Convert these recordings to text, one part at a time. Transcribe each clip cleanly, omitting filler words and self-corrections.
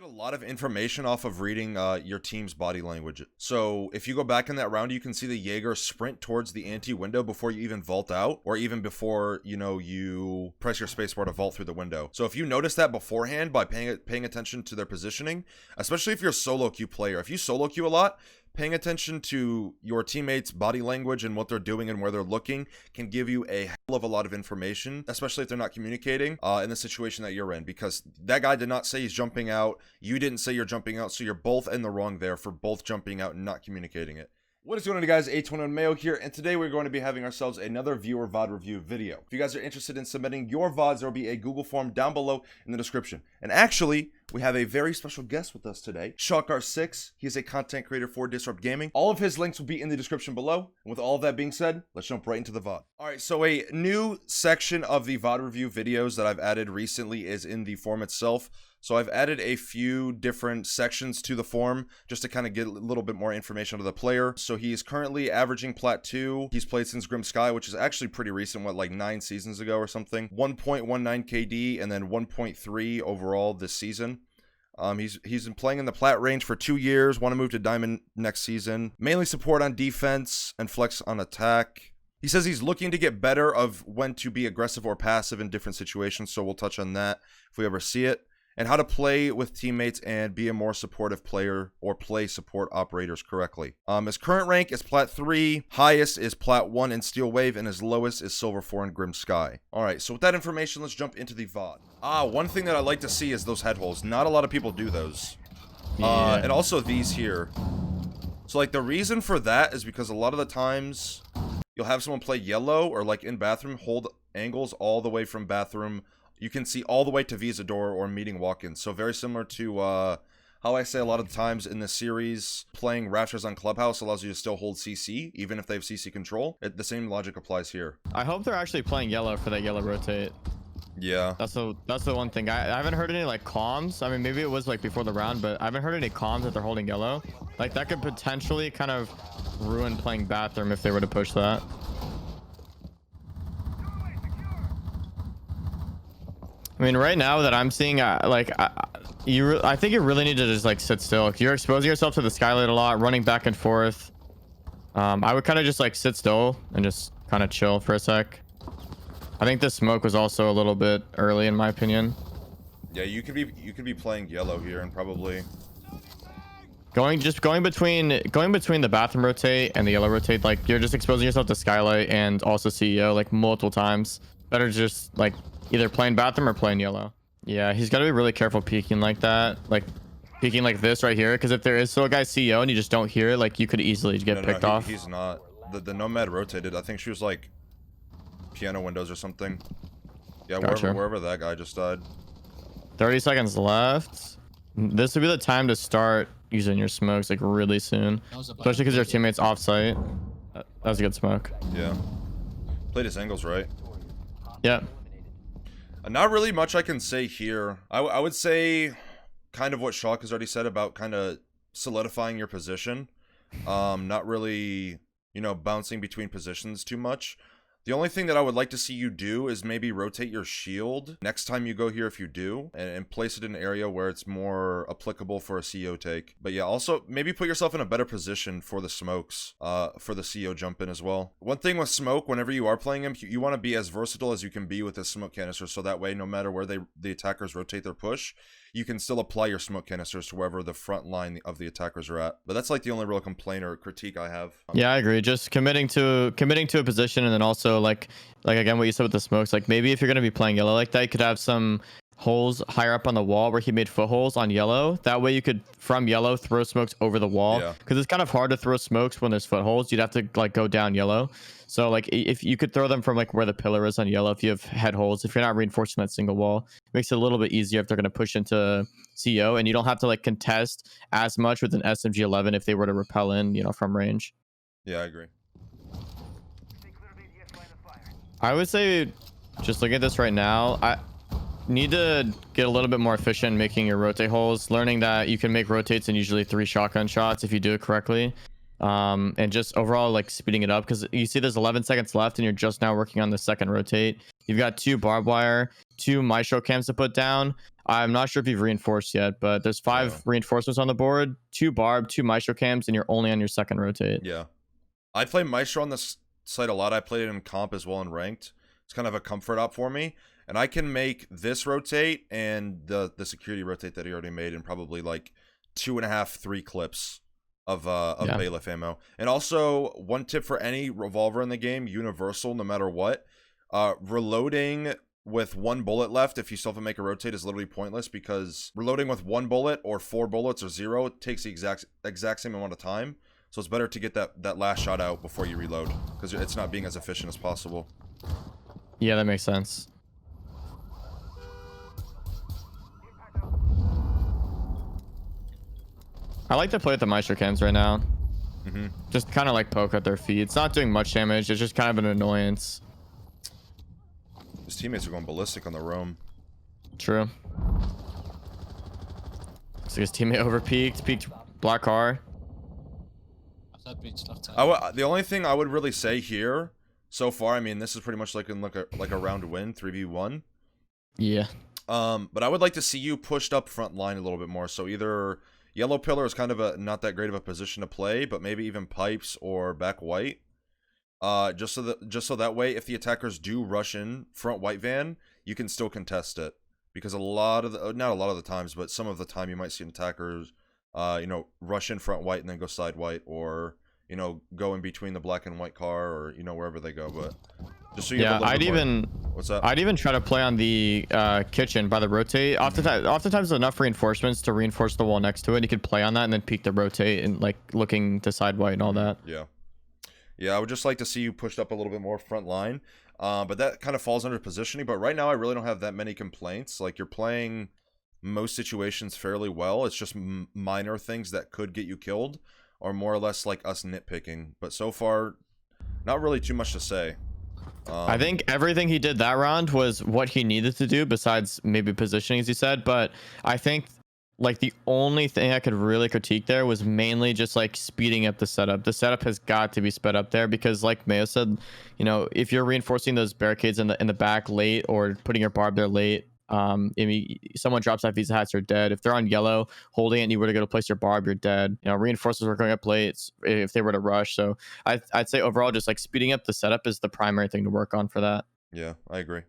get a lot of information off of reading your team's body language. So if you go back in that round, you can see the Jaeger sprint towards the anti-window before you even vault out, or even before, you know, you press your spacebar to vault through the window. So if you notice that beforehand by paying attention to their positioning, especially if you're a solo queue player, if you solo queue a lot, paying attention to your teammates' body language and what they're doing and where they're looking can give you a hell of a lot of information, especially if they're not communicating in the situation that you're in, because that guy did not say he's jumping out. You didn't say you're jumping out, so you're both in the wrong there for both jumping out and not communicating it. What is going on, guys? A21 Mayo here, and today we're going to be having ourselves another viewer VOD review video. If you guys are interested in submitting your VODs, there will be a Google form down below in the description. And actually, we have a very special guest with us today, Shawk R6. He is a content creator for Disrupt Gaming. All of his links will be in the description below. And with all of that being said, let's jump right into the VOD. All right, so a new section of the VOD review videos that I've added recently is in the form itself. So I've added a few different sections to the form just to kind of get a little bit more information of the player. So he's currently averaging Plat 2. He's played since Grim Sky, which is actually pretty recent, what, like 9 seasons ago or something. 1.19 KD and then 1.3 overall this season. He's been playing in the Plat range for 2 years. Want to move to Diamond next season. Mainly support on defense and flex on attack. He says he's looking to get better of when to be aggressive or passive in different situations. So we'll touch on that if we ever see it. And how to play with teammates and be a more supportive player or play support operators correctly. His current rank is Plat 3, highest is Plat 1 in Steel Wave, and his lowest is Silver 4 in Grim Sky. Alright, so with that information, let's jump into the VOD. One thing that I like to see is those head holes. Not a lot of people do those. And also these here. So like the reason for that is because a lot of the times you'll have someone play yellow or like in bathroom, hold angles all the way from bathroom. You can see all the way to Visa Door or meeting walk-ins. So very similar to how I say a lot of times in the series, playing Rafters on Clubhouse allows you to still hold CC, even if they have CC control. The same logic applies here. I hope they're actually playing yellow for that yellow rotate. Yeah. That's the one thing. I haven't heard any like comms. I mean, maybe it was like before the round, but I haven't heard any comms that they're holding yellow. Like that could potentially kind of ruin playing bathroom if they were to push that. I mean, right now that I'm seeing, I think you really need to just like sit still. You're exposing yourself to the skylight a lot, running back and forth. I would kind of just like sit still and just kind of chill for a sec. I think the smoke was also a little bit early in my opinion. Yeah, you could be playing yellow here and probably going between the bathroom rotate and the yellow rotate. Like you're just exposing yourself to skylight and also CEO like multiple times. Better just like either playing bathroom or playing yellow. Yeah, he's got to be really careful peeking like that, like peeking like this right here, because if there is still a guy CEO and you just don't hear it, like you could easily get picked off. He's not. The Nomad rotated. I think she was like piano windows or something. Yeah, gotcha. wherever that guy just died. 30 seconds left. This would be the time to start using your smokes like really soon, especially because your teammate's off site. That was a good smoke. Yeah, played his angles right. Yeah. Not really much I can say here. I would say kind of what Shawk has already said about kind of solidifying your position. Not really, you know, bouncing between positions too much. The only thing that I would like to see you do is maybe rotate your shield next time you go here if you do, and place it in an area where it's more applicable for a CEO take. But yeah, also maybe put yourself in a better position for the smokes, for the CEO jump in as well. One thing with smoke, whenever you are playing him, you want to be as versatile as you can be with the smoke canister, so that way no matter where the attackers rotate their push, you can still apply your smoke canisters to wherever the front line of the attackers are at. But that's like the only real complaint or critique I have. Yeah, I agree. Just committing to a position, and then also like again what you said with the smokes. Like maybe if you're gonna be playing yellow like that, you could have some holes higher up on the wall where he made footholds on yellow. That way you could from yellow throw smokes over the wall. Because it's kind of hard to throw smokes when there's footholds. You'd have to like go down yellow. So like if you could throw them from like where the pillar is on yellow, if you have head holes, if you're not reinforcing that single wall, it makes it a little bit easier if they're going to push into CEO, and you don't have to like contest as much with an SMG-11 if they were to repel in, you know, from range. Yeah, I agree. I would say just look at this right now. I need to get a little bit more efficient in making your rotate holes, learning that you can make rotates in usually 3 shotgun shots if you do it correctly. And just overall like speeding it up, because you see there's 11 seconds left and you're just now working on the second rotate. You've got 2 barbed wire, 2 maestro cams to put down. I'm not sure if you've reinforced yet, but there's 5 reinforcements on the board, 2 barb, 2 maestro cams, and you're only on your second rotate. Yeah. I play maestro on this site a lot. I played it in comp as well and ranked. It's kind of a comfort op for me. And I can make this rotate and the security rotate that he already made in probably like 2.5, 3 clips of bailiff ammo. And also, one tip for any revolver in the game, universal, no matter what, reloading with 1 bullet left, if you still have to make a rotate, is literally pointless, because reloading with 1 bullet or 4 bullets or 0, it takes the exact same amount of time. So it's better to get that last shot out before you reload, because it's not being as efficient as possible. Yeah, that makes sense. I like to play with the maestro cams right now. Just kind of like poke at their feet. It's not doing much damage. It's just kind of an annoyance. His teammates are going ballistic on the roam. True. So his teammate peeked black car. The only thing I would really say here so far, I mean, this is pretty much like a round win, 3v1. Yeah. But I would like to see you pushed up front line a little bit more. So either yellow pillar is kind of not that great of a position to play, but maybe even pipes or back white. Just so that way, if the attackers do rush in front white van, you can still contest it, because not a lot of the times, but some of the time you might see attackers, rush in front white and then go side white, or go in between the black and white car, or wherever they go. But just so you have a little bit more. What's that? I'd even try to play on the kitchen by the rotate. Oftentimes there's enough reinforcements to reinforce the wall next to it. You could play on that and then peek the rotate and like looking to side white and all that. Yeah, I would just like to see you pushed up a little bit more front line. But that kind of falls under positioning. But right now, I really don't have that many complaints. Like, you're playing most situations fairly well. It's just minor things that could get you killed, or more or less like us nitpicking. But so far, not really too much to say. I think everything he did that round was what he needed to do, besides maybe positioning, as you said. But I think like the only thing I could really critique there was mainly just like speeding up the setup. The setup has got to be sped up there, because like Mayo said, if you're reinforcing those barricades in the back late, or putting your barb there late, someone drops that visa hats, you're dead. If they're on yellow holding it and you were to go to place your barb, you're dead. Reinforcers were going up late if they were to rush. So I'd say overall, just like speeding up the setup is the primary thing to work on for that. Yeah, I agree.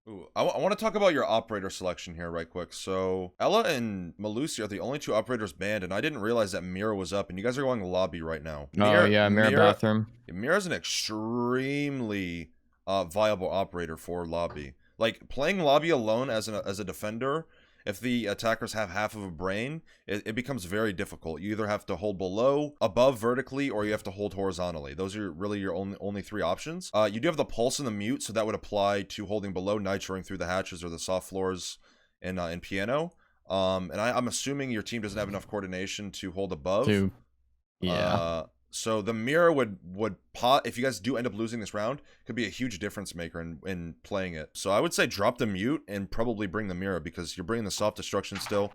Ooh, I want to talk about your operator selection here right quick. So Ella and Malusi are the only 2 operators banned, and I didn't realize that Mira was up, and you guys are going lobby right now. Mira bathroom. Mira's an extremely viable operator for lobby. Like, playing lobby alone as a defender, if the attackers have half of a brain, it becomes very difficult. You either have to hold below, above vertically, or you have to hold horizontally. Those are really your only 3 options. You do have the pulse and the mute, so that would apply to holding below, nitroing through the hatches or the soft floors in piano. And I'm assuming your team doesn't have enough coordination to hold above. Yeah. So the mirror would pot, if you guys do end up losing this round, could be a huge difference maker in playing it. So I would say drop the mute and probably bring the mirror, because you're bringing the soft destruction still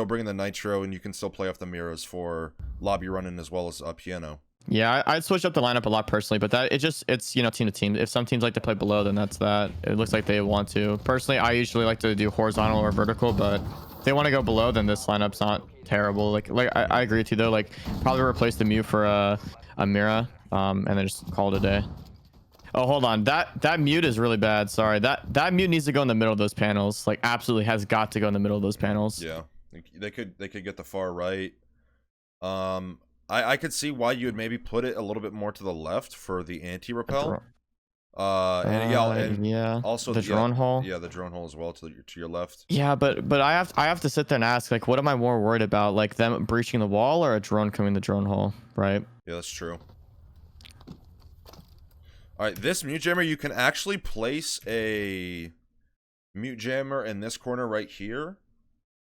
bringing the nitro, and you can still play off the mirrors for lobby running as well as piano. Yeah, I'd switch up the lineup a lot personally, but it's team to team. If some teams like to play below, then that's that. It looks like they want to. Personally, I usually like to do horizontal or vertical, but if they want to go below, then this lineup's not terrible. Like I agree with you though. Like, probably replace the mute for a Mira, and then just call it a day. Oh, hold on. That mute is really bad. Sorry. That mute needs to go in the middle of those panels. Like, absolutely has got to go in the middle of those panels. Yeah, they could get the far right. I could see why you would maybe put it a little bit more to the left for the anti-repel. Yeah. Also the drone hole. Yeah, the drone hole as well to your left. Yeah, but I have to sit there and ask, like, what am I more worried about? Like, them breaching the wall or a drone coming the drone hole, right? Yeah, that's true. All right, this mute jammer, you can actually place a mute jammer in this corner right here,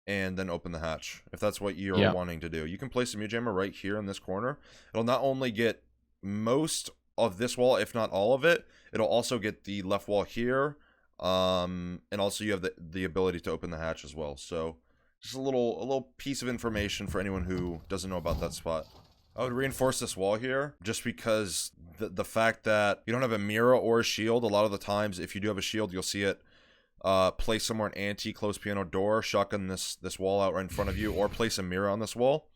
and then open the hatch, if that's what you're wanting to do. You can place a mute jammer right here in this corner. It'll not only get most of this wall, if not all of it, it'll also get the left wall here, and also you have the ability to open the hatch as well. So just a little piece of information for anyone who doesn't know about that spot. I would reinforce this wall here, just because the fact that you don't have a mirror or a shield. A lot of the times, if you do have a shield, you'll see it place somewhere an anti-close piano door, shotgun this wall out right in front of you, or place a mirror on this wall.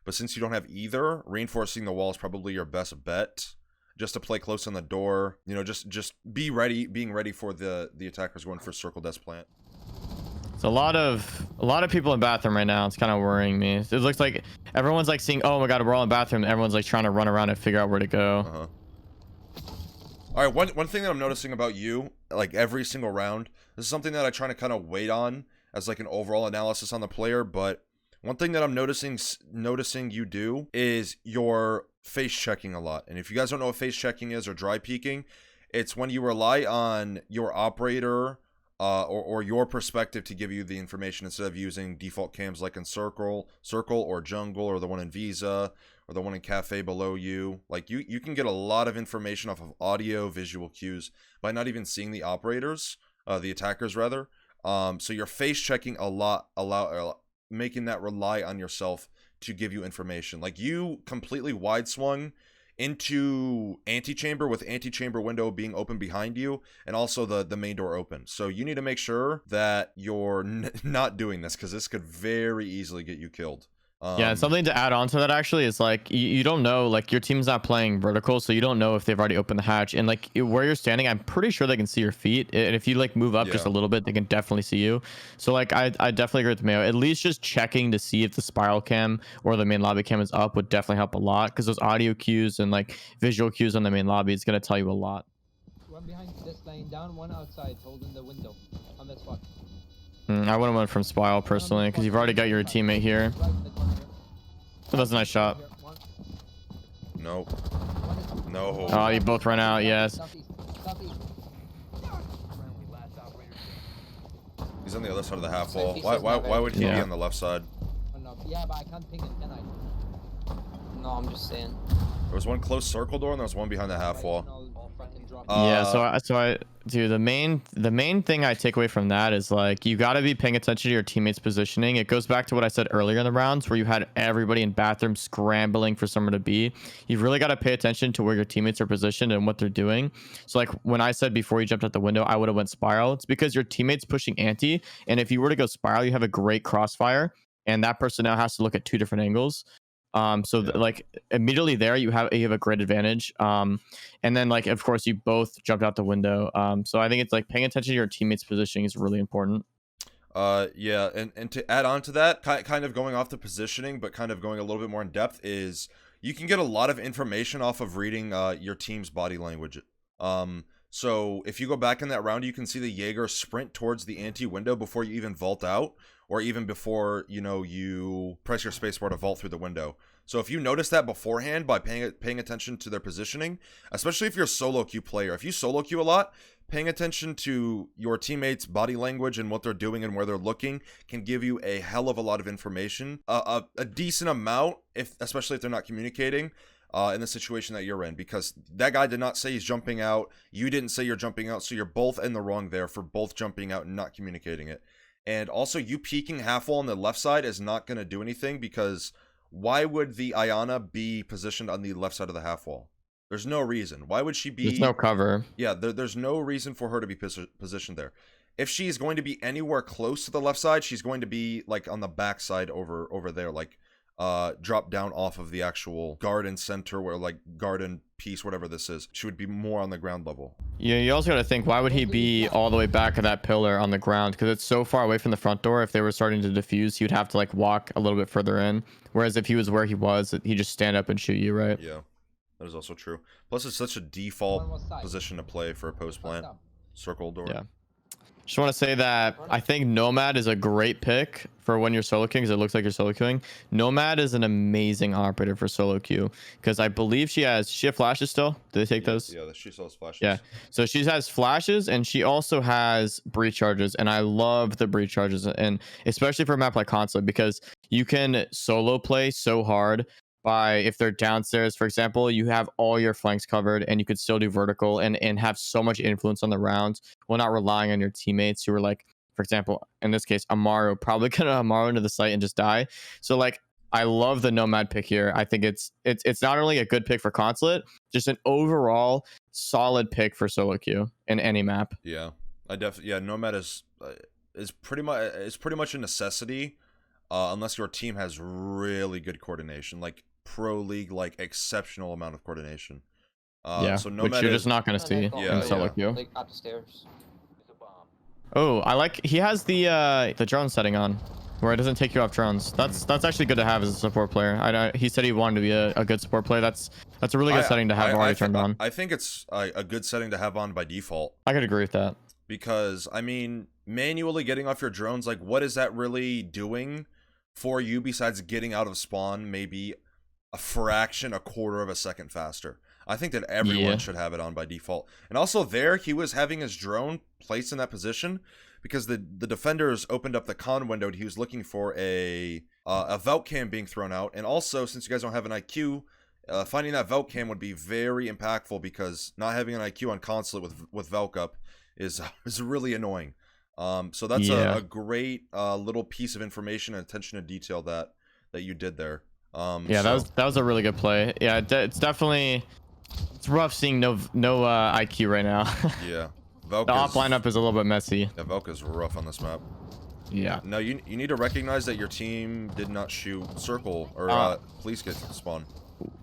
But since you don't have either, reinforcing the wall is probably your best bet. Just to play close on the door, you know, just be ready, being ready for the attackers going for circle desk plant. It's a lot of people in bathroom right now. It's kind of worrying me. It looks like everyone's like seeing, oh my god, we're all in bathroom. Everyone's like trying to run around and figure out where to go. All right, one thing that I'm noticing about you, like every single round, this is something that I try to kind of wait on as like an overall analysis on the player, but one thing that I'm noticing you do is your face checking a lot. And if you guys don't know what face checking is or dry peeking, it's when you rely on your operator or your perspective to give you the information instead of using default cams like in circle or jungle or the one in Visa or the one in cafe below you. Like you can get a lot of information off of audio visual cues by not even seeing the operators, the attackers rather. So you're face checking a lot, making that rely on yourself to give you information. Like you completely wide swung into antechamber with antechamber window being open behind you and also the main door open. So you need to make sure that you're not doing this because this could very easily get you killed. Yeah, and something to add on to that actually is like you don't know, like your team's not playing vertical, so you don't know if they've already opened the hatch. And like where you're standing, I'm pretty sure they can see your feet. And if you like move up just a little bit, they can definitely see you. So like I definitely agree with Mayo. At least just checking to see if the spiral cam or the main lobby cam is up would definitely help a lot, because those audio cues and like visual cues on the main lobby is gonna tell you a lot. One behind this lane, down, one outside, holding the window on that spot. I wouldn't went from spiral personally, because you've already got your teammate here. Oh, that's a nice shot. Nope. No. Oh, you both ran out. Yes. He's on the other side of the half wall. Why would he be on the left side? Yeah, but I can't ping him, can I? No, I'm just saying. There was one close circle door and there was one behind the half wall. Yeah, so I dude, the main thing I take away from that is like you got to be paying attention to your teammates' positioning. It goes back to what I said earlier in the rounds where you had everybody in bathroom scrambling for somewhere to be. You've really got to pay attention to where your teammates are positioned and what they're doing. So like when I said before you jumped out the window, I would have went spiral. It's because your teammate's pushing anti, and if you were to go spiral, you have a great crossfire, and that person now has to look at two different angles. Like immediately there you have a great advantage, and then like of course you both jumped out the window, so I think it's like paying attention to your teammates positioning is really important. Yeah, and to add on to that, kind of going off the positioning but kind of going a little bit more in depth, is you can get a lot of information off of reading your team's body language. So if you go back in that round, you can see the Jaeger sprint towards the anti window before you even vault out, or even before, you know, you press your spacebar to vault through the window. So if you notice that beforehand by paying attention to their positioning, especially if you're a solo queue player, if you solo queue a lot, paying attention to your teammates' body language and what they're doing and where they're looking can give you a hell of a lot of information, a decent amount, especially if they're not communicating. In the situation that you're in, because that guy did not say he's jumping out, you didn't say you're jumping out, so you're both in the wrong there for both jumping out and not communicating it. And also you peeking half wall on the left side is not going to do anything, because why would the Ayana be positioned on the left side of the half wall? There's no reason. Why would she be? There's no cover. Yeah, there's no reason for her to be positioned there. If she's going to be anywhere close to the left side, she's going to be like on the back side over there, like drop down off of the actual garden center, where like garden piece, whatever this is. She would be more on the ground level. Yeah, you also got to think, why would he be all the way back of that pillar on the ground? Because it's so far away from the front door. If they were starting to defuse, he would have to like walk a little bit further in, whereas if he was where he was, he'd just stand up and shoot you, right? Yeah, that is also true. Plus it's such a default position to play for a post plant circle door. Yeah, just want to say that I think Nomad is a great pick for when you're solo queuing, because it looks like you're solo queuing. Nomad is an amazing operator for solo queue, because I believe she has flashes still. Do they take those? Yeah, she sells flashes. Yeah, so she has flashes, and she also has breach charges, and I love the breach charges, and especially for a map like Consulate, because you can solo play so hard by, if they're downstairs, for example, you have all your flanks covered, and you could still do vertical and have so much influence on the rounds while not relying on your teammates who are like, for example, in this case, Amaru, probably gonna Amaru into the site and just die. So like, I love the Nomad pick here. I think it's not only a good pick for Consulate, just an overall solid pick for solo queue in any map. Yeah, Nomad is pretty much a necessity, unless your team has really good coordination, like pro league, like exceptional amount of coordination. Yeah, so Nomad which you're just not gonna see Yeah, in solo yeah. queue. Like up the stairs. Oh, I like he has the drone setting on, where it doesn't take you off drones. That's actually good to have as a support player. He said he wanted to be a good support player. That's a really good setting to have already turned on. I think it's a good setting to have on by default. I could agree with that. Because, I mean, manually getting off your drones, like, what is that really doing for you besides getting out of spawn maybe a quarter of a second faster? I think that everyone should have it on by default. And also there, he was having his drone placed in that position because the defenders opened up the con window and he was looking for a Velk cam being thrown out. And also, since you guys don't have an IQ, finding that Velk cam would be very impactful because not having an IQ on consulate with Velk up is really annoying. So that's a great little piece of information and attention to detail that you did there. That was a really good play. Yeah, it's definitely rough seeing no IQ right now. Yeah, Velk the op lineup is a little bit messy. Yeah, Velk is rough on this map. Yeah. No, you need to recognize that your team did not shoot circle or police get spawn.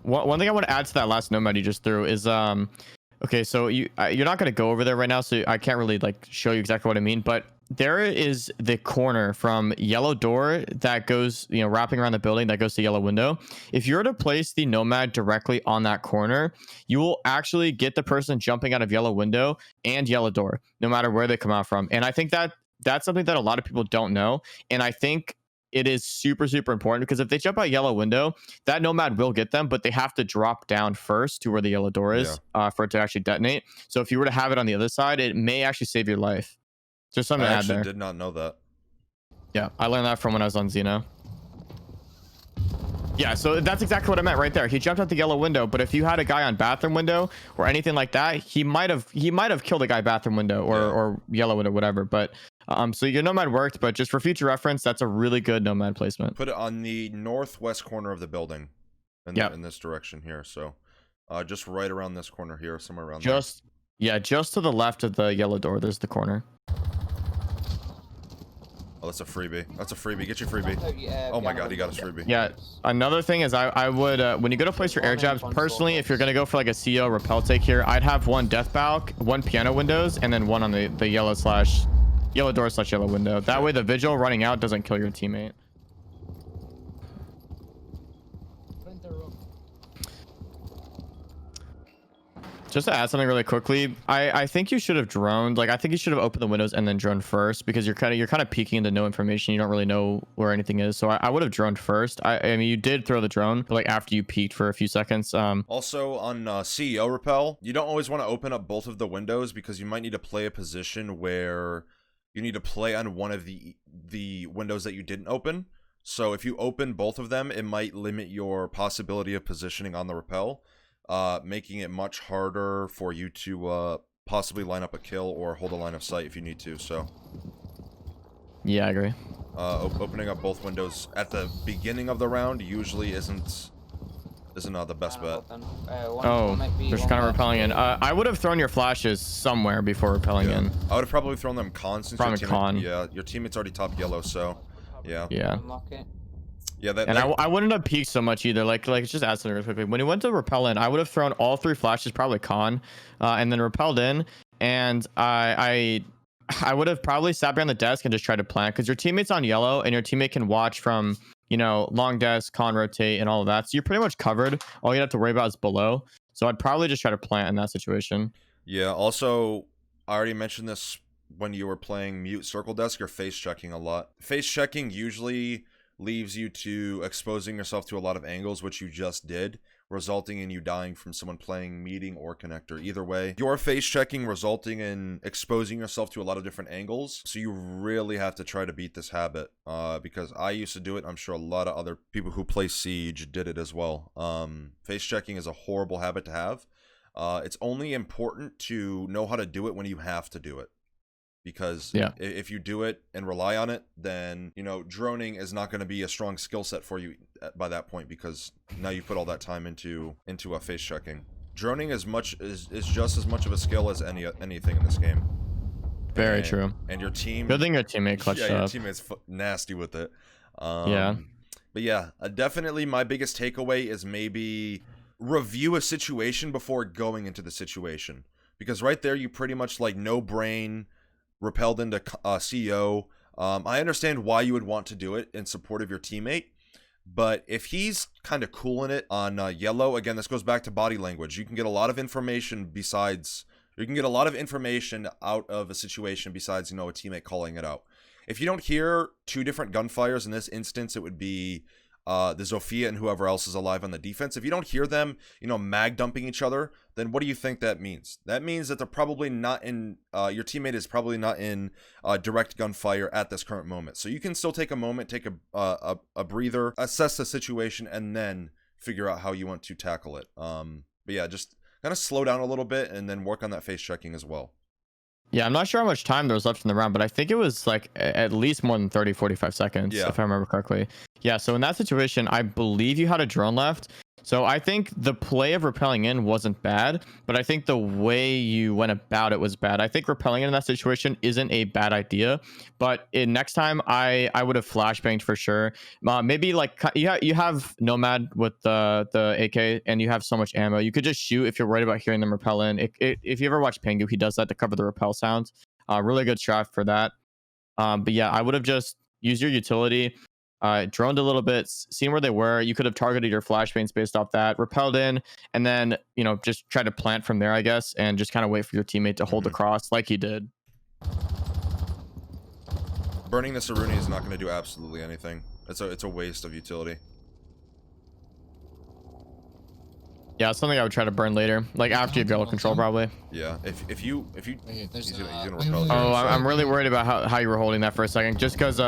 One thing I want to add to that last Nomad you just threw is okay, so you're not going to go over there right now, so I can't really like show you exactly what I mean, but there is the corner from yellow door that goes, wrapping around the building that goes to yellow window. If you're to place the Nomad directly on that corner, you will actually get the person jumping out of yellow window and yellow door, no matter where they come out from. And I think that's something that a lot of people don't know. And I think it is super, super important because if they jump out yellow window, that Nomad will get them, but they have to drop down first to where the yellow door is for it to actually detonate. So if you were to have it on the other side, it may actually save your life. Just something to add there. I did not know that. Yeah, I learned that from when I was on Xeno. Yeah, so that's exactly what I meant right there. He jumped out the yellow window, but if you had a guy on bathroom window or anything like that, he might have killed a guy bathroom window or yellow window, whatever. But so your Nomad worked, but just for future reference, that's a really good Nomad placement. Put it on the northwest corner of the building, in this direction here. So, just right around this corner here, somewhere around there. Just to the left of the yellow door. There's the corner. Oh, that's a freebie. That's a freebie. Get your freebie. Oh my god, he got his freebie. Yeah. Another thing is I would when you go to place your air jabs, personally, if you're gonna go for like a CO repel take here, I'd have one death balk, one piano windows, and then one on the yellow door / yellow window. That way the vigil running out doesn't kill your teammate. Just to add something really quickly, I think you should have droned. Like I think you should have opened the windows and then droned first because you're kind of peeking into no information. You don't really know where anything is. So I would have droned first. I mean, you did throw the drone, but like after you peeked for a few seconds. Also on CEO repel, you don't always want to open up both of the windows because you might need to play a position where you need to play on one of the windows that you didn't open. So if you open both of them, it might limit your possibility of positioning on the repel. Making it much harder for you to possibly line up a kill or hold a line of sight if you need to. So yeah, I agree. Opening up both windows at the beginning of the round usually isn't the best bet. There's kind of repelling in. I would have thrown your flashes somewhere before repelling in. I would have probably thrown them con since your teammate's already top yellow, so yeah. Yeah, I wouldn't have peeked so much either. Like just add something real quickly. When you went to repel in, I would have thrown all 3 flashes, probably con, and then repelled in. And I would have probably sat behind the desk and just tried to plant because your teammate's on yellow and your teammate can watch from long desk, con, rotate, and all of that. So you're pretty much covered. All you have to worry about is below. So I'd probably just try to plant in that situation. Yeah. Also, I already mentioned this when you were playing mute circle desk. You're face checking a lot. Face checking usually leaves you to exposing yourself to a lot of angles, which you just did, resulting in you dying from someone playing meeting or connector. Either way, your face checking resulting in exposing yourself to a lot of different angles. So you really have to try to beat this habit, because I used to do it. I'm sure a lot of other people who play Siege did it as well. Face checking is a horrible habit to have. It's only important to know how to do it when you have to do it. Because if you do it and rely on it, then, droning is not going to be a strong skill set for you by that point, because now you put all that time into a face checking. Droning is just as much of a skill as anything in this game. Very and, true. And your team. Good thing your teammate clutched yeah, your up. teammate's nasty with it. Yeah. But yeah, definitely my biggest takeaway is maybe review a situation before going into the situation, because right there you pretty much like no brain repelled into CO. I understand why you would want to do it in support of your teammate, but if he's kind of cooling it on yellow, again, this goes back to body language. You can get a lot of information besides, you can get a lot of information out of a situation besides, you know, a teammate calling it out. If you don't hear two different gunfires, in this instance, it would be the Zofia and whoever else is alive on the defense. If you don't hear them, you know, mag dumping each other, then what do you think that means? That means that they're probably not in, your teammate is probably not in direct gunfire at this current moment. So you can still take a moment, take a breather, assess the situation, and then figure out how you want to tackle it. But yeah, just kind of slow down a little bit and then work on that face checking as well. Yeah, I'm not sure how much time there was left in the round, but I think it was like at least more than 30-45 seconds, if I remember correctly. Yeah, so in that situation, I believe you had a drone left. So I think the play of repelling in wasn't bad, but I think the way you went about it was bad. I think repelling in that situation isn't a bad idea, but next time I would have flashbanged for sure. Maybe like you have Nomad with the AK, and you have so much ammo. You could just shoot if you're worried about hearing them repel in. If you ever watch Pengu, he does that to cover the repel sounds. Really good strat for that. But yeah, I would have just used your utility. Droned a little bit, seen where they were. You could have targeted your flashbangs based off that, repelled in, and then, you know, just try to plant from there, I guess, and just kind of wait for your teammate to hold the cross like he did. Burning this Aruni is not going to do absolutely anything. It's a waste of utility. Yeah, it's something I would try to burn later, like after you have yellow control, probably. Yeah, if you Wait, he's gonna wait, repel wait, here. Oh, I'm really worried about how you were holding that for a second, just because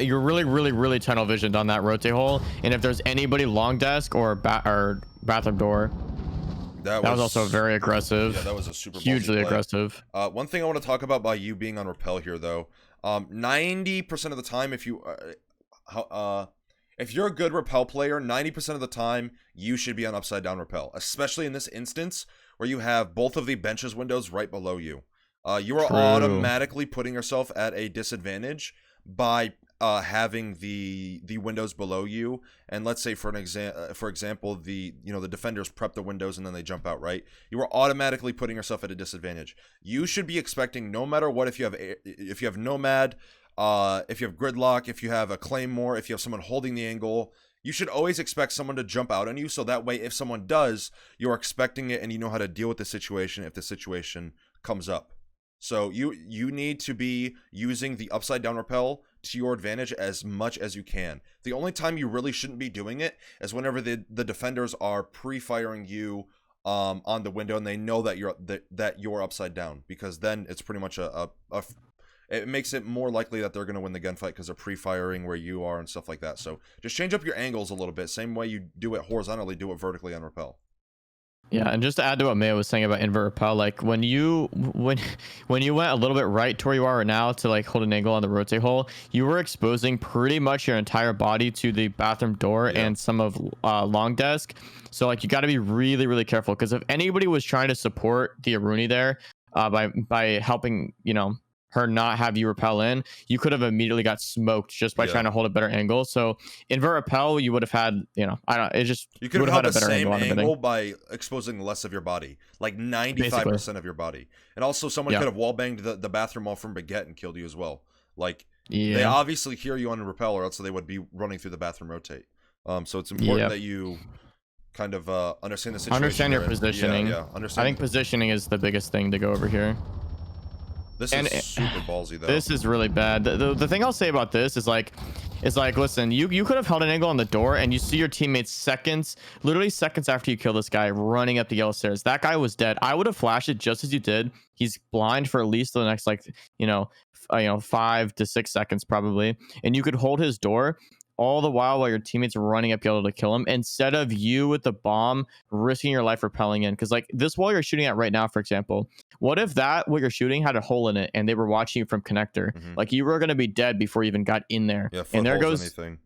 you're really tunnel visioned on that rotate hole, and if there's anybody long desk or bathroom door, that was also very aggressive. Yeah, that was a super hugely aggressive. One thing I want to talk about by you being on repel here, though, 90% of the time, if you're a good repel player, 90% of the time you should be on upside down repel, especially in this instance where you have both of the benches windows right below you. You are automatically putting yourself at a disadvantage by having the windows below you, and let's say for example the defenders prep the windows and then they jump out, right? You are automatically putting yourself at a disadvantage. You should be expecting, no matter what, if you have Nomad, if you have gridlock, if you have a claymore, if you have someone holding the angle, you should always expect someone to jump out on you, so that way if someone does, you're expecting it and you know how to deal with the situation if the situation comes up. So you need to be using the upside down repel to your advantage as much as you can. The only time you really shouldn't be doing it is whenever the defenders are pre-firing you on the window and they know that you're upside down, because then it's pretty much it makes it more likely that they're going to win the gunfight because they're pre-firing where you are and stuff like that. So just change up your angles a little bit. Same way you do it horizontally, do it vertically on repel. Yeah, and just to add to what Maya was saying about invert repel, like when you went a little bit right to where you are now to like hold an angle on the rotate hole, you were exposing pretty much your entire body to the bathroom door and some of long desk. So like you got to be really careful, because if anybody was trying to support the Aruni there by helping, you know, her not have you repel in, you could have immediately got smoked just by trying to hold a better angle. So invert repel, you would have had, you know, I don't, it just, you could have had the same angle by exposing less of your body, like 95% of your body. And also someone could have wall banged the bathroom wall from Baguette and killed you as well. Like they obviously hear you on a repel, or else they would be running through the bathroom rotate. So it's important that you kind of understand the situation. Understand your positioning. Understand. I think positioning is the biggest thing to go over here. This is super ballsy, though. This is really bad. The thing I'll say about this is like, listen, you could have held an angle on the door and you see your teammates literally seconds after you kill this guy running up the yellow stairs. That guy was dead. I would have flashed it just as you did. He's blind for at least the next 5 to 6 seconds probably, and you could hold his door all the while your teammates are running up yellow to kill him, instead of you with the bomb risking your life repelling in. Because like this wall you're shooting at right now, for example, what if what you're shooting had a hole in it and they were watching you from connector? Like you were going to be dead before you even got in there. And there goes anything.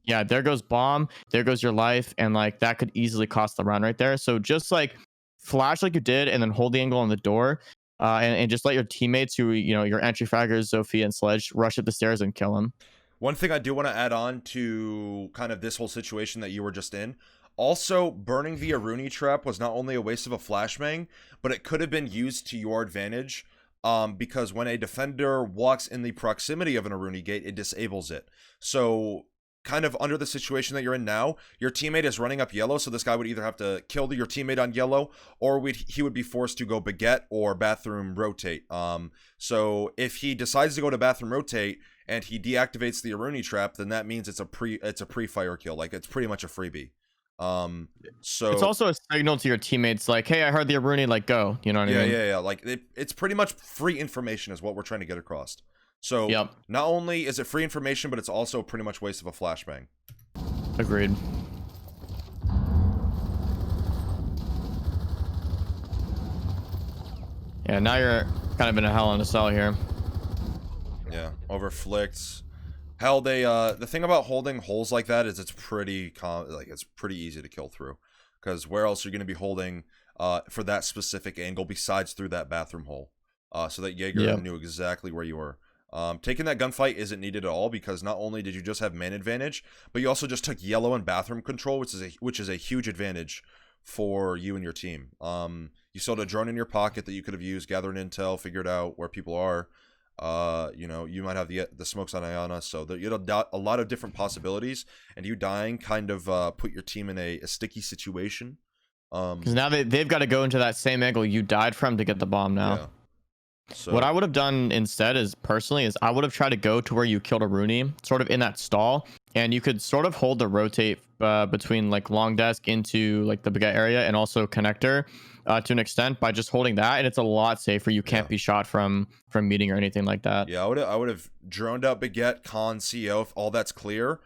Yeah, there goes bomb, there goes your life, and like that could easily cost the round right there. So just like flash like you did and then hold the angle on the door. and just let your teammates, who your entry fraggers, Sophie and Sledge, rush up the stairs and kill him. One thing I do want to add on to kind of this whole situation that you were just in. Also, burning the Aruni trap was not only a waste of a flashbang, but it could have been used to your advantage, because when a defender walks in the proximity of an Aruni gate, it disables it. So, kind of under the situation that you're in now, your teammate is running up yellow, so this guy would either have to kill your teammate on yellow, or he would be forced to go baguette or bathroom rotate. So if he decides to go to bathroom rotate and he deactivates the Aruni trap, then that means it's a pre-fire kill. Like, it's pretty much a freebie. So it's also a signal to your teammates, like, hey, I heard the Aruni, like, go. You know what I mean? Yeah. Like, it's pretty much free information is what we're trying to get across. So yep. Not only is it free information, but it's also pretty much waste of a flashbang. Agreed. Yeah, now you're kind of in a hell in a cell here. Yeah, overflicked. Hell, the thing about holding holes like that is it's pretty easy to kill through, because where else are you going to be holding for that specific angle besides through that bathroom hole? So that Jaeger knew exactly where you were. Taking that gunfight isn't needed at all, because not only did you just have man advantage, but you also just took yellow and bathroom control, which is a huge advantage for you and your team. You still had a drone in your pocket that you could have used, gathered intel, figured out where people are. You might have the smokes on Iana, so you had a lot of different possibilities, and you dying kind of put your team in a sticky situation. Because now they've got to go into that same angle you died from to get the bomb now. Yeah. So what I would have done instead is I would have tried to go to where you killed Aruni, sort of in that stall, and you could sort of hold the rotate between like long desk into like the baguette area and also connector to an extent by just holding that, and it's a lot safer. You can't be shot from meeting or anything like that. Yeah, I would have droned out baguette, con, CO if all that's clear.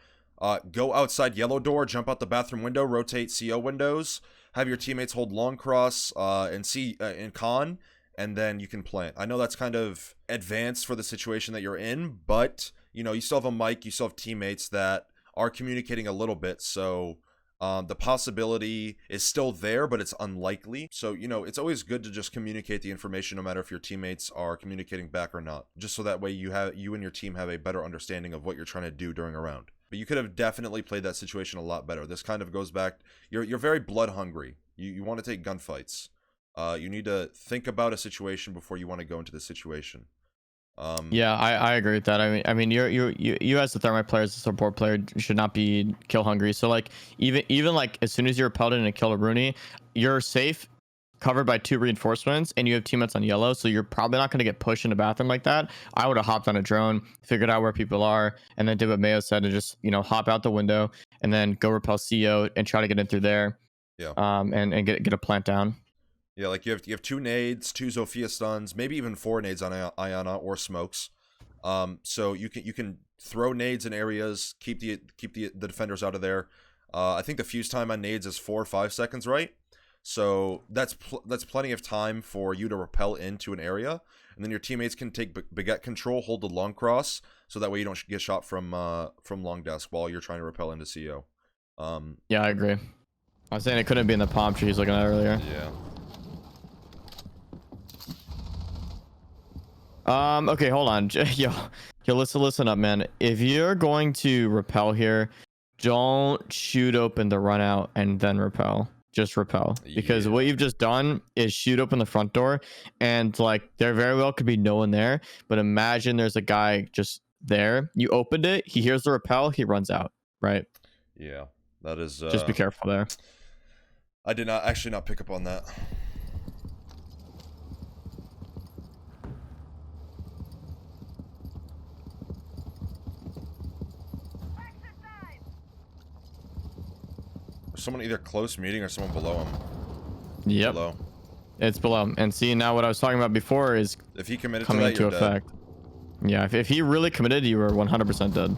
Go outside yellow door, jump out the bathroom window, rotate CO windows, have your teammates hold long cross and con. And then you can plant. I know that's kind of advanced for the situation that you're in, but you still have a mic, you still have teammates that are communicating a little bit, so the possibility is still there, but it's unlikely. So it's always good to just communicate the information, no matter if your teammates are communicating back or not, just so that way you and your team have a better understanding of what you're trying to do during a round. But you could have definitely played that situation a lot better. This kind of goes back, you're very blood hungry. You want to take gunfights. You need to think about a situation before you want to go into the situation. Yeah, I agree with that. I mean, you as the thermite player, as a support player, should not be kill hungry. So like even like as soon as you're repelled in and kill Aruni, you're safe, covered by 2 reinforcements, and you have teammates on yellow, so you're probably not going to get pushed in a bathroom like that. I would have hopped on a drone, figured out where people are, and then did what Mayo said and just hop out the window and then go repel CO and try to get in through there. Yeah. And get a plant down. Yeah, like you have 2 nades, 2 Zofia stuns, maybe even 4 nades on Iana or smokes. So you can throw nades in areas, keep the defenders out of there. I think the fuse time on nades is 4 or 5 seconds, right? So that's plenty of time for you to repel into an area, and then your teammates can take baguette control, hold the long cross, so that way you don't get shot from long desk while you're trying to repel into CO. Yeah, I agree. I was saying it couldn't be in the palm trees looking at earlier. Yeah. Okay, hold on. Yo, listen up, man. If you're going to repel here, don't shoot open the run out and then repel. Just repel, because what you've just done is shoot open the front door, and like there very well could be no one there, but imagine there's a guy just there. You opened it, he hears the repel, he runs out, right? Yeah, that is just be careful there. I did not pick up on that. Someone either close meeting or someone below him. Yep. Below. It's below. And see, now what I was talking about before is if he committed coming to that, into you're effect. Dead. Yeah, if he really committed, you were 100% dead.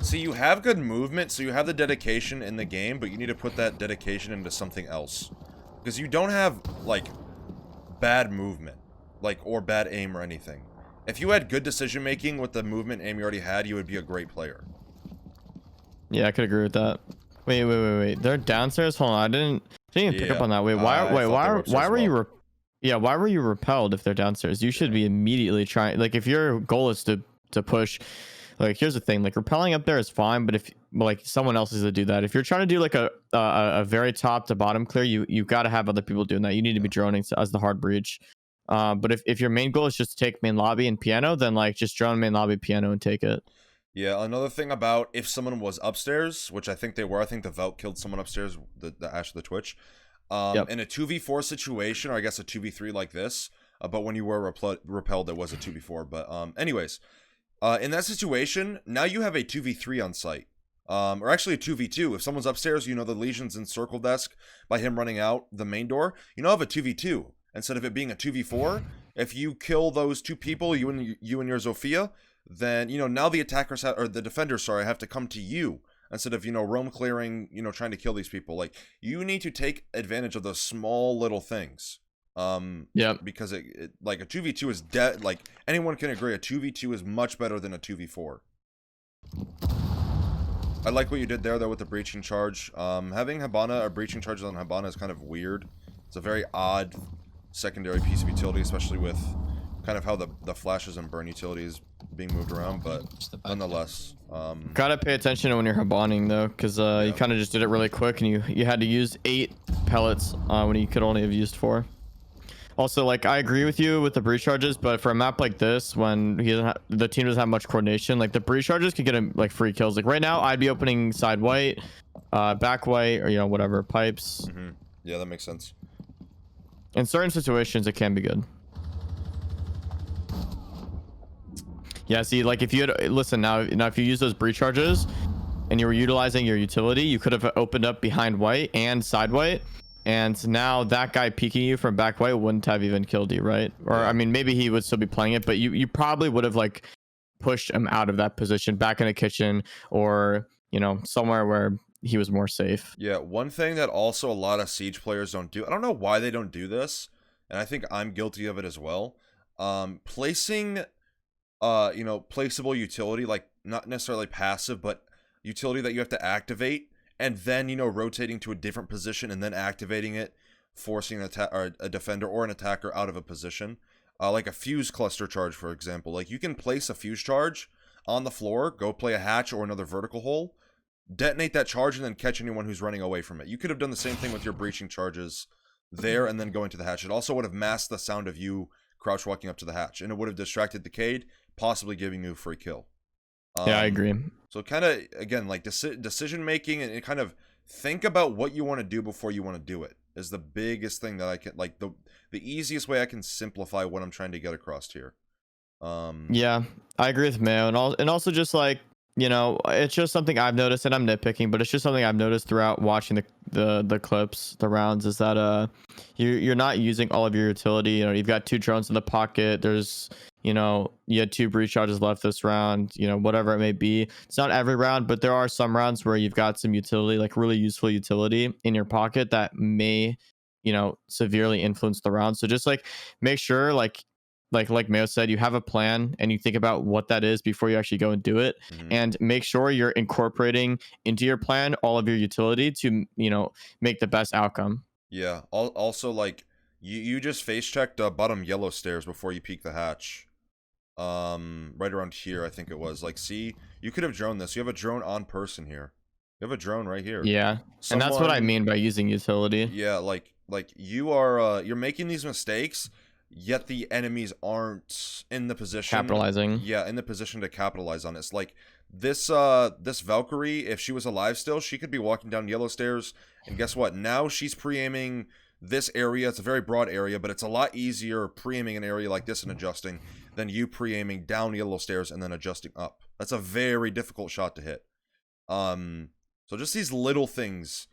See, you have good movement, so you have the dedication in the game, but you need to put that dedication into something else. Because you don't have, like, bad movement, like, or bad aim or anything. If you had good decision making with the movement aim you already had, you would be a great player. Yeah, I could agree with that. Wait. They're downstairs? Hold on, I didn't... Didn't even pick up on that. Wait, I thought they why were as you? well. Yeah, why were you repelled if they're downstairs? You should be immediately trying. Like, if your goal is to push, like, here's the thing. Like, repelling up there is fine, but if like someone else is to do that, if you're trying to do like a very top to bottom clear, you got to have other people doing that. You need to be droning as the hard breach. But if your main goal is just to take main lobby and piano, then like just drone main lobby piano and take it. Yeah, another thing about if someone was upstairs, which I think they were, I think the Velt killed someone upstairs, the Ash of the Twitch. In a 2v4 situation, or I guess a 2v3 like this, but when you were repelled, it was a 2v4. But anyways, in that situation, now you have a 2v3 on site. Or actually a 2v2. If someone's upstairs, you know the Legion's in circle desk by him running out the main door. You now have a 2v2 instead of it being a 2v4. If you kill those two people, you and your Zofia, then you know now the attackers or the defenders, sorry, have to come to you instead of roam clearing, trying to kill these people. Like, you need to take advantage of those small little things. Because it like a 2v2 is dead. Like, anyone can agree, a 2v2 is much better than a 2v4. I like what you did there though with the breaching charge. Having Hibana or breaching charges on Hibana is kind of weird. It's a very odd secondary piece of utility, especially with kind of how the flashes and burn utility is being moved around, but nonetheless. Gotta pay attention when you're Hibaning though, because you kind of just did it really quick and you had to use 8 pellets when you could only have used 4. Also, like, I agree with you with the breach charges, but for a map like this, when the team doesn't have much coordination, like the breach charges could get him like free kills. Like right now, I'd be opening side white, back white, or whatever pipes. Yeah, that makes sense. In certain situations, it can be good. Yeah, see, like if you had listen now if you use those breach charges and you were utilizing your utility, you could have opened up behind white and side white. And now that guy peeking you from back white wouldn't have even killed you, right? Or I mean, maybe he would still be playing it, but you probably would have like pushed him out of that position, back in the kitchen, or somewhere where he was more safe. Yeah, one thing that also a lot of Siege players don't do, I don't know why they don't do this, and I think I'm guilty of it as well. Placing, placeable utility, like not necessarily passive, but utility that you have to activate, and then rotating to a different position and then activating it, forcing a defender or an attacker out of a position, like a fuse cluster charge, for example. Like, you can place a fuse charge on the floor, go play a hatch or another vertical hole, detonate that charge, and then catch anyone who's running away from it. You could have done the same thing with your breaching charges there and then going to the hatch. It also would have masked the sound of you crouch walking up to the hatch, and it would have distracted the Cade, possibly giving you a free kill. Yeah, I agree. So kind of, again, like decision making, and kind of think about what you want to do before you want to do it is the biggest thing that I can, like, the easiest way I can simplify what I'm trying to get across here. Yeah, I agree with Mayo, and also just like, it's just something I've noticed, and I'm nitpicking, but it's just something I've noticed throughout watching the clips, the rounds, is that you're not using all of your utility. You've got 2 drones in the pocket. There's you had 2 breach charges left this round, whatever it may be. It's not every round, but there are some rounds where you've got some utility, like really useful utility in your pocket that may, severely influence the round. So just like make sure like Mayo said, you have a plan and you think about what that is before you actually go and do it. And make sure you're incorporating into your plan all of your utility to, make the best outcome. Yeah. Also, like, you just face checked bottom yellow stairs before you peek the hatch. Right around here, I think it was. Like, see, you could have droned this. You have a drone on person here. You have a drone right here. Yeah. And that's what I mean by using utility. Yeah, like you are you're making these mistakes, yet the enemies aren't in the position capitalizing. Yeah, in the position to capitalize on it. It's like this Valkyrie, if she was alive still, she could be walking down yellow stairs, and guess what? Now she's pre-aiming this area. It's a very broad area, but it's a lot easier pre-aiming an area like this and adjusting than you pre-aiming down yellow stairs and then adjusting up. That's a very difficult shot to hit. So just these little things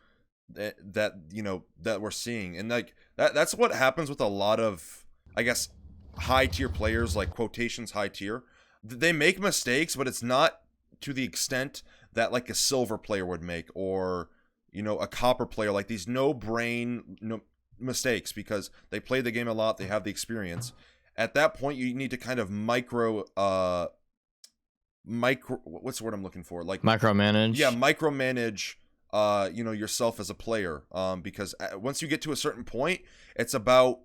that that we're seeing, and like that's what happens with a lot of, I guess, high tier players, like quotations high tier. They make mistakes, but it's not to the extent that like a silver player would make, or a copper player, like these no brain mistakes, because they play the game a lot, they have the experience. At that point, you need to kind of micro what's the word I'm looking for? Like micromanage. Yeah, micromanage you know, yourself as a player, because once you get to a certain point, it's about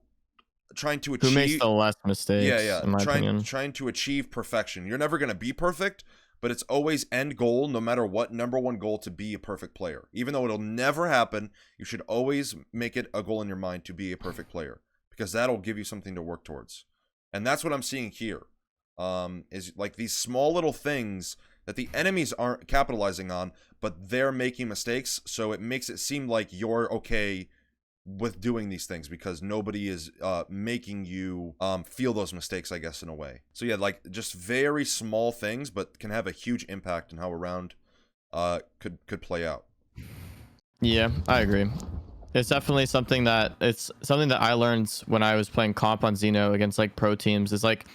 trying to achieve. Who makes the less mistakes? Yeah, In my opinion. trying to achieve perfection. You're never gonna be perfect, but it's always end goal, no matter what, number one goal to be a perfect player. Even though it'll never happen, you should always make it a goal in your mind to be a perfect player, because that'll give you something to work towards. And that's what I'm seeing here. Is like these small little things that the enemies aren't capitalizing on, but they're making mistakes, so it makes it seem like you're okay with doing these things because nobody is making you feel those mistakes, I guess, in a way. So yeah, like just very small things, but can have a huge impact on how a round could play out. Yeah, I agree. It's definitely something that I learned when I was playing comp on Xeno against like pro teams. Is like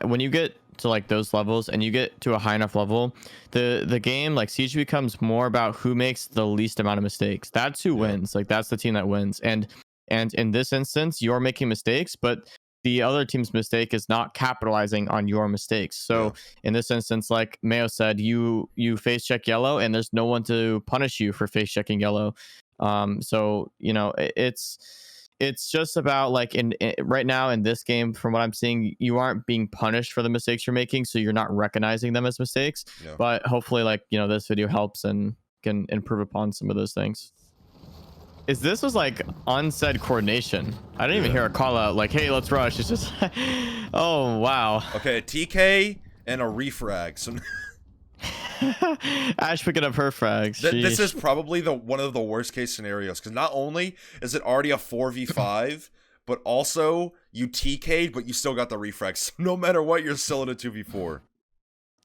when you get to like those levels and you get to a high enough level, the game like Siege becomes more about who makes the least amount of mistakes. That's who wins. Like that's the team that wins. And in this instance, you're making mistakes, but the other team's mistake is not capitalizing on your mistakes. So in this instance, like Mayo said, you face check yellow and there's no one to punish you for face checking yellow. So you know, it's just about like in right now in this game, from what I'm seeing, you aren't being punished for the mistakes you're making, so you're not recognizing them as mistakes. But hopefully, like, you know, this video helps and can improve upon some of those things. This was like unsaid coordination. I didn't even hear a call out like, hey, let's rush. It's just oh wow. Okay, a TK and a refrag. So Ash picking up her frags. This is probably one of the worst case scenarios, because not only is it already a 4v5, but also you TK'd, but you still got the refrags. So no matter what, you're still in a 2v4.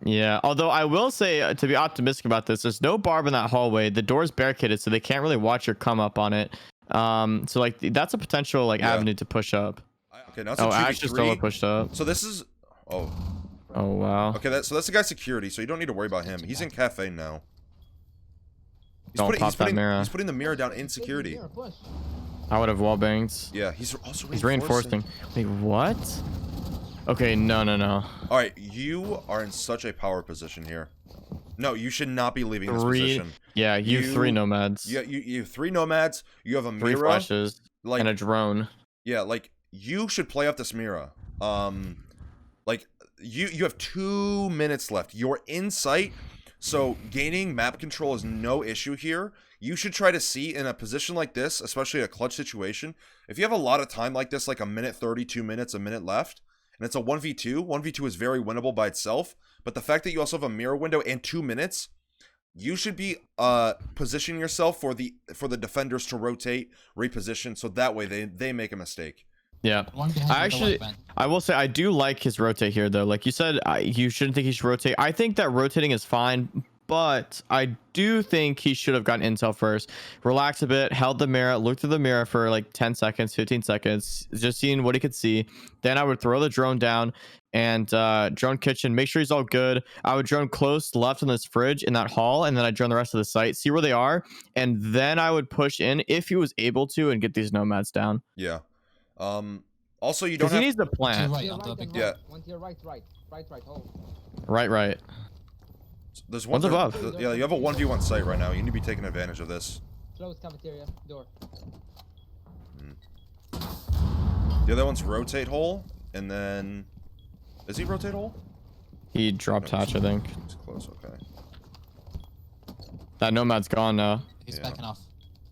Yeah, although I will say, to be optimistic about this, there's no barb in that hallway. The door's barricaded, so they can't really watch your come up on it. So like that's a potential like avenue to push up. Okay, now it's a 2v3. Ash is still pushed up. So this is Oh wow. Okay, so that's the guy's security, so you don't need to worry about him. He's in cafe now. Don't pop that mirror. He's putting the mirror down in security. I would have wall banged. Yeah, he's also reinforcing. Wait, what? Okay, no. All right, you are in such a power position here. No, you should not be leaving this position. Yeah, you 3 nomads. Yeah, you have 3 nomads. You have a 3 mirror, flashes, like, and a drone. Yeah, like you should play up this mirror. Like you have 2 minutes left. You're in sight, so gaining map control is no issue here. You should try to see in a position like this, especially a clutch situation. If you have a lot of time like this, like a minute 30, 2 minutes, a minute left, and it's a 1v2, 1v2 is very winnable by itself. But the fact that you also have a mirror window and 2 minutes, you should be positioning yourself for the defenders to rotate, reposition, so that way they make a mistake. Yeah, I will say I do like his rotate here though. Like you said, you shouldn't think he should rotate. I think that rotating is fine, but I do think he should have gotten intel first. Relax a bit, held the mirror, looked through the mirror for like 10 seconds, 15 seconds, just seeing what he could see. Then I would throw the drone down and drone kitchen, make sure he's all good. I would drone close left in this fridge in that hall, and then I drone the rest of the site, see where they are, and then I would push in if he was able to and get these nomads down. Yeah. Also, you don't have... he needs to plant. Yeah. One to your right, hold. Right. There's one's above. Yeah, you have a 1v1 site right now. You need to be taking advantage of this. Close cafeteria door. The other one's rotate hole, and then... Is he rotate hole? He dropped hatch, I think. He's close, okay. That nomad's gone now. He's backing off.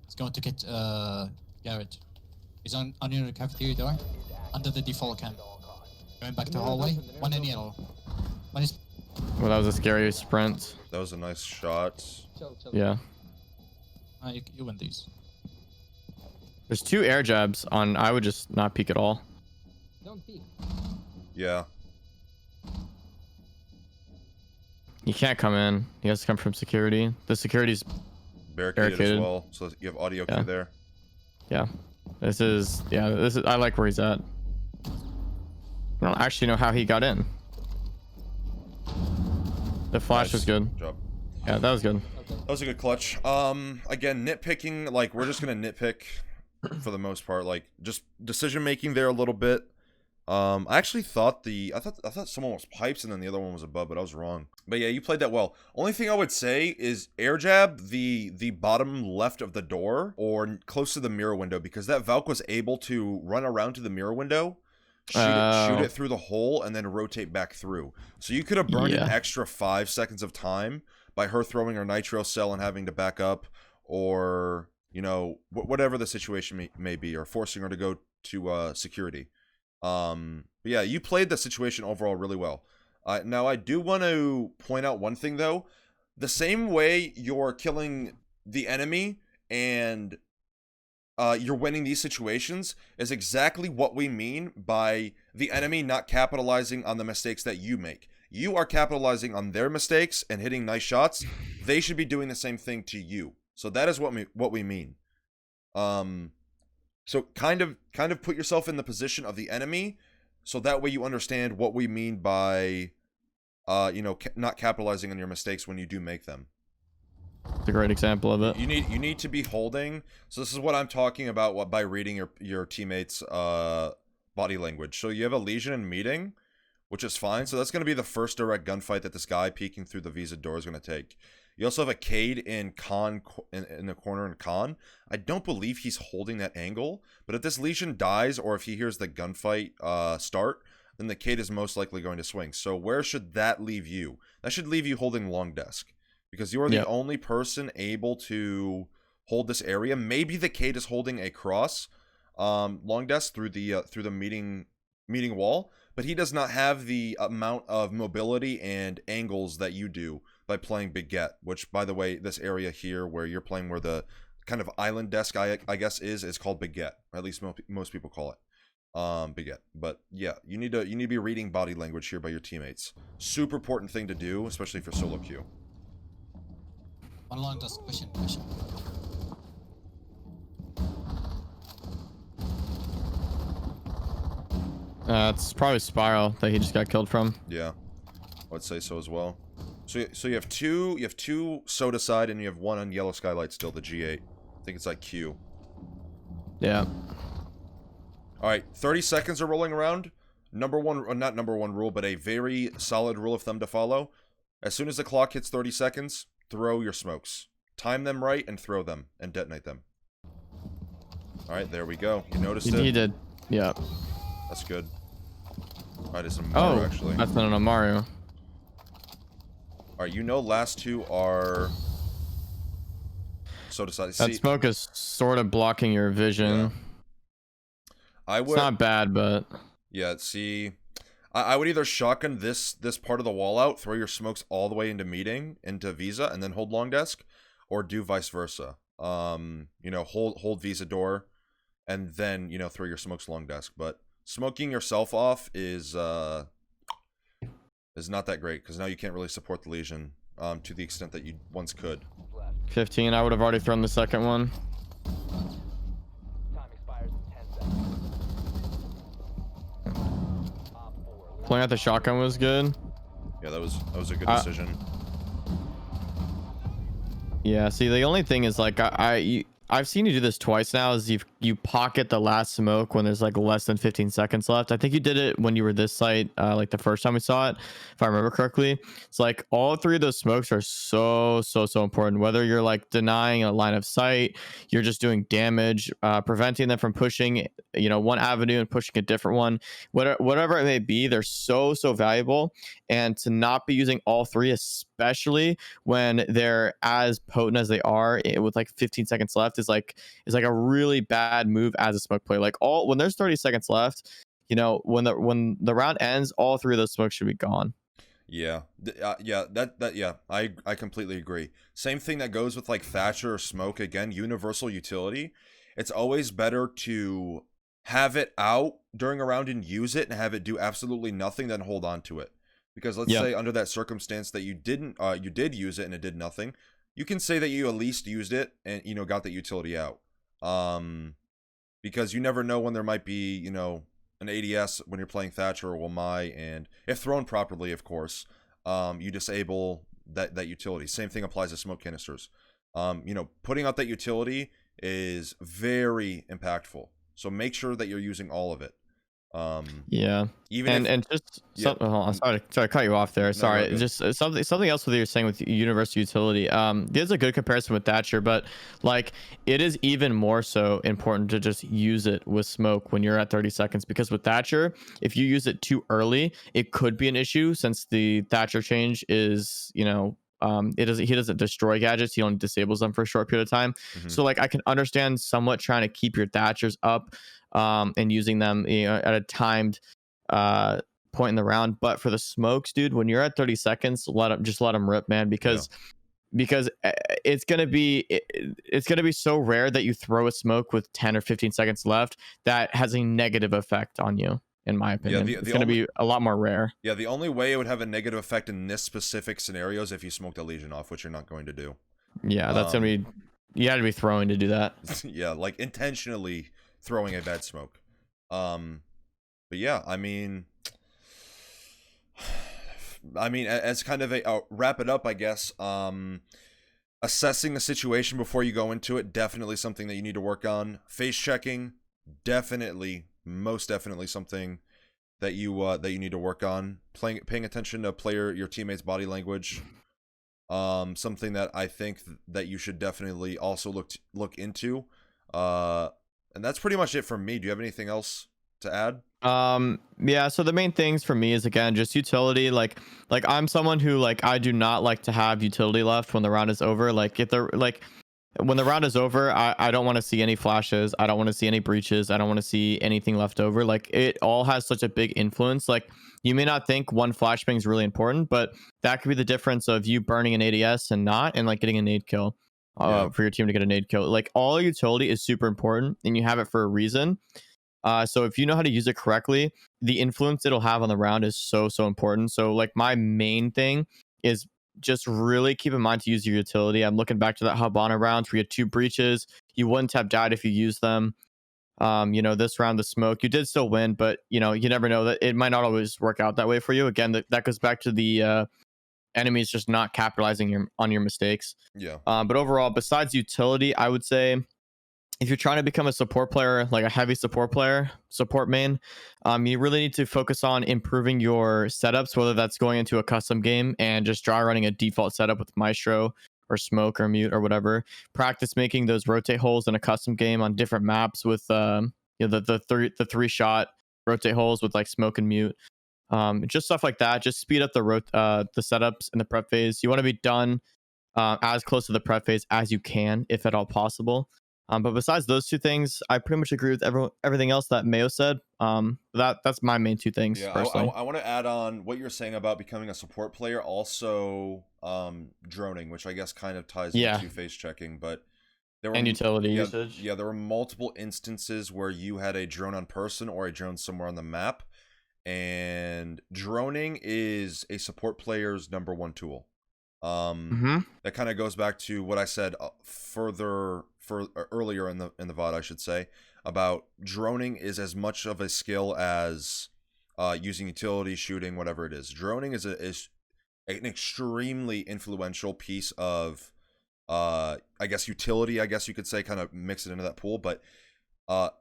He's going to get Garrett. He's under the cafeteria door, under the default cam. Going back to hallway. One in yellow. One is... Well, that was a scary sprint. That was a nice shot. Chill. Yeah. You win these. There's 2 air jabs on. I would just not peek at all. Don't peek. Yeah. He can't come in. He has to come from security. The security's barricaded as well, so you have audio key there. Yeah. This is I like where he's at. I don't actually know how he got in. The flash was good. Good job. Yeah, that was good. That was a good clutch. Again, nitpicking, like, we're just gonna nitpick for the most part, like, just decision making there a little bit. I actually thought I thought someone was pipes and then the other one was above, but I was wrong. But yeah, you played that well. Only thing I would say is air jab the bottom left of the door or close to the mirror window, because that Valk was able to run around to the mirror window, shoot it through the hole, and then rotate back through. So you could have burned an extra 5 seconds of time by her throwing her nitro cell and having to back up, or you know, whatever the situation may be, or forcing her to go to security. But yeah, you played the situation overall really well. Now I do want to point out one thing though. The same way you're killing the enemy and you're winning these situations is exactly what we mean by the enemy not capitalizing on the mistakes that you make. You are capitalizing on their mistakes and hitting nice shots. They should be doing the same thing to you. So that is what we mean. So kind of put yourself in the position of the enemy, so that way you understand what we mean by, you know, not capitalizing on your mistakes when you do make them. It's a great example of it. You need to be holding. So this is what I'm talking about by reading your teammates' body language. So you have a Legion in meeting, which is fine. So that's going to be the first direct gunfight that this guy peeking through the Visa door is going to take. You also have a Cade in Con in the corner in Con. I don't believe he's holding that angle, but if this Legion dies or if he hears the gunfight start, then the Cade is most likely going to swing. So where should that leave you? That should leave you holding long desk, because you are the only person able to hold this area. Maybe the Cade is holding a cross long desk through the meeting wall, but he does not have the amount of mobility and angles that you do by playing Baguette, which, by the way, this area here where you're playing, where the kind of island desk I guess is called Baguette, or at least most people call it Baguette. But yeah, you need to be reading body language here by your teammates. Super important thing to do, especially for solo queue. One long desk question. It's probably Spiral that he just got killed from. Yeah, I would say so as well. So you have two soda side, and you have one on yellow skylight still, the G8. I think it's like Q. Yeah. All right, 30 seconds are rolling around. Not number one rule, but a very solid rule of thumb to follow. As soon as the clock hits 30 seconds, throw your smokes. Time them right and throw them and detonate them. All right, there we go. You noticed it? He did. Yeah. That's good. All right, it's a Mario, actually. That's not a Mario. All right, you know, last two are soda side. That smoke is sort of blocking your vision. Yeah. It's not bad, but yeah. See, I would either shotgun this part of the wall out, throw your smokes all the way into meeting, into Visa, and then hold long desk, or do vice versa. You know, hold Visa door, and then, you know, throw your smokes long desk. But smoking yourself off is not that great, because now you can't really support the Legion to the extent that you once could. 15, I would have already thrown the second one. Pulling out the shotgun was good. Yeah, that was a good decision. Yeah, see, the only thing is, like, I've seen you do this twice now, is you pocket the last smoke when there's like less than 15 seconds left. I think you did it when you were this site, like the first time we saw it, if I remember correctly. It's like all three of those smokes are so important, whether you're like denying a line of sight, you're just doing damage, preventing them from pushing, you know, one avenue and pushing a different one, whatever it may be. They're so valuable, and to not be using all three, especially when they're as potent as they are with like 15 seconds left, is like a really bad move as a smoke player. Like, when there's 30 seconds left, you know, when the round ends, all three of those smokes should be gone. Yeah, I completely agree. Same thing that goes with like Thatcher or Smoke. Again, universal utility. It's always better to have it out during a round and use it, and have it do absolutely nothing than hold on to it. Because let's say under that circumstance that you did use it and it did nothing, you can say that you at least used it and, you know, got that utility out. Because you never know when there might be, you know, an ADS when you're playing Thatcher or Wamai, and if thrown properly, of course, you disable that utility. Same thing applies to smoke canisters. You know, putting out that utility is very impactful. So make sure that you're using all of it. Yeah. Even And just Yeah. hold on, sorry to cut you off there. No, Sorry, you're good. just something else with what you're saying with universal utility. There's a good comparison with Thatcher, but like it is even more so important to just use it with smoke when you're at 30 seconds, because with Thatcher, if you use it too early, it could be an issue, since the Thatcher change is, he doesn't destroy gadgets, he only disables them for a short period of time. Mhm. So like I can understand somewhat trying to keep your Thatchers up and using them, at a timed point in the round. But for the smokes, dude, when you're at 30 seconds, let them rip, man, because it's gonna be it's gonna be so rare that you throw a smoke with 10 or 15 seconds left that has a negative effect on you. In my opinion, it's gonna be a lot more rare. Yeah, the only way it would have a negative effect in this specific scenario is if you smoked a Legion off, which you're not going to do. Yeah, that's gonna be, you had to be throwing to do that. Yeah, like intentionally throwing a bad smoke. But yeah, I mean, as kind of a wrap it up, I guess. Assessing the situation before you go into it, definitely something that you need to work on. Face checking, most definitely something that you need to work on. Paying attention to your teammates' body language. Something that I think that you should definitely also look into. And that's pretty much it for me. Do you have anything else to add? Yeah, so the main things for me is, again, just utility. Like I'm someone who, like, I do not like to have utility left when the round is over. Like when the round is over, I don't want to see any flashes, I don't want to see any breaches, I don't want to see anything left over. Like, it all has such a big influence. Like, you may not think one flashbang is really important, but that could be the difference of you burning an ADS and not, and like getting a nade kill for your team to get a nade kill. Like, all utility is super important, and you have it for a reason. So if you know how to use it correctly, the influence it'll have on the round is so important. So like my main thing is just really keep in mind to use your utility. I'm looking back to that Habana round where you had 2 breaches. You wouldn't have died if you used them. This round, the smoke, you did still win, but you never know, that it might not always work out that way for you. Again, that goes back to the enemies just not capitalizing on your mistakes. Yeah. But overall, besides utility, I would say, if you're trying to become a support player, like a heavy support main, you really need to focus on improving your setups, whether that's going into a custom game and just dry running a default setup with Maestro or Smoke or Mute or whatever. Practice making those rotate holes in a custom game on different maps with the 3-shot rotate holes with like Smoke and Mute. Just stuff like that. Just speed up the setups in the prep phase. You want to be done as close to the prep phase as you can, if at all possible. But besides those 2 things, I pretty much agree with everything else that Mayo said. That's my main 2 things. Yeah, personally. I want to add on what you're saying about becoming a support player. Also, droning, which I guess kind of ties into face checking, but and utility usage. Yeah, there were multiple instances where you had a drone on person or a drone somewhere on the map, and droning is a support player's #1 tool. That kind of goes back to what I said earlier in the VoD, I should say, about droning is as much of a skill as using utility, shooting, whatever it is. Droning is an extremely influential piece of I guess utility, I guess you could say, kind of mix it into that pool. But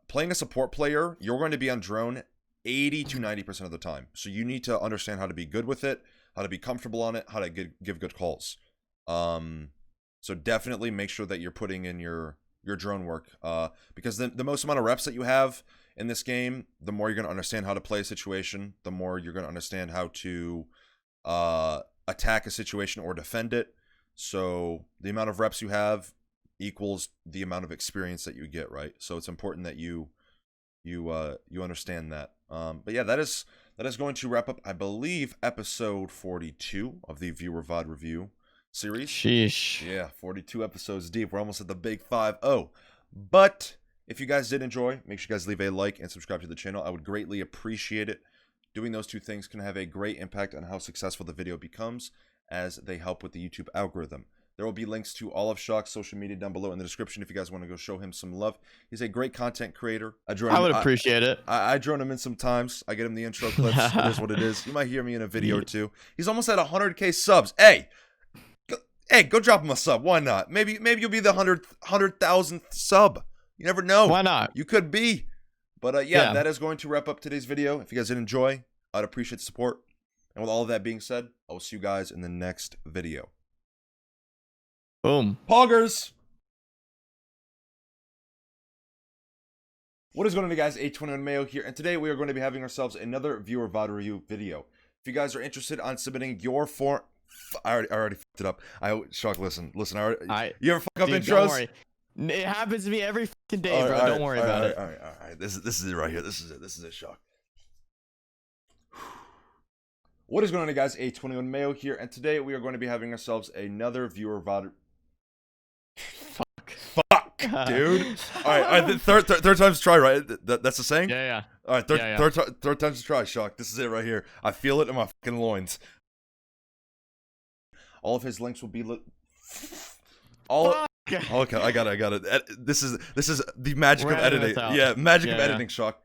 playing a support player, you're going to be on drone 80 to 90% of the time, so you need to understand how to be good with it, how to be comfortable on it, how to give good calls. So definitely make sure that you're putting in your drone work, because the most amount of reps that you have in this game, the more you're going to understand how to play a situation, the more you're going to understand how to attack a situation or defend it. So the amount of reps you have equals the amount of experience that you get, right? So it's important that you understand that. But yeah, that is going to wrap up, I believe, episode 42 of the Viewer VoD Review series. Sheesh. Yeah, 42 episodes deep. We're almost at the big 5-0. But if you guys did enjoy, make sure you guys leave a like and subscribe to the channel. I would greatly appreciate it. Doing those 2 things can have a great impact on how successful the video becomes, as they help with the YouTube algorithm. There will be links to all of Shawk's social media down below in the description if you guys want to go show him some love. He's a great content creator. I would appreciate it. I drone him in sometimes. I get him the intro clips. It is what it is. You might hear me in a video or 2. He's almost at 100K subs. Hey, go drop him a sub. Why not? Maybe you'll be the 100,000th sub. You never know. Why not? You could be. But yeah, that is going to wrap up today's video. If you guys did enjoy, I'd appreciate the support. And with all of that being said, I will see you guys in the next video. Boom. Poggers! What is going on, guys? 821 Mayo here, and today we are going to be having ourselves another viewer VoD review video. If you guys are interested on submitting your form, I already fucked it up. Shawk, listen. You ever fuck up intros? Don't worry. It happens to me every fucking day, bro. Don't worry about it. All right. This is it right here. This is it, Shawk. What is going on, guys? 821 Mayo here, and today we are going to be having ourselves another viewer VoD. Fuck, dude. All right. Third time's try, right? That's the saying. Yeah. All right. Third time's a try, Shawk. This is it right here. I feel it in my fucking loins. All of his links will be Okay, I got it. This is the magic of editing. Yeah, magic of editing, Shawk.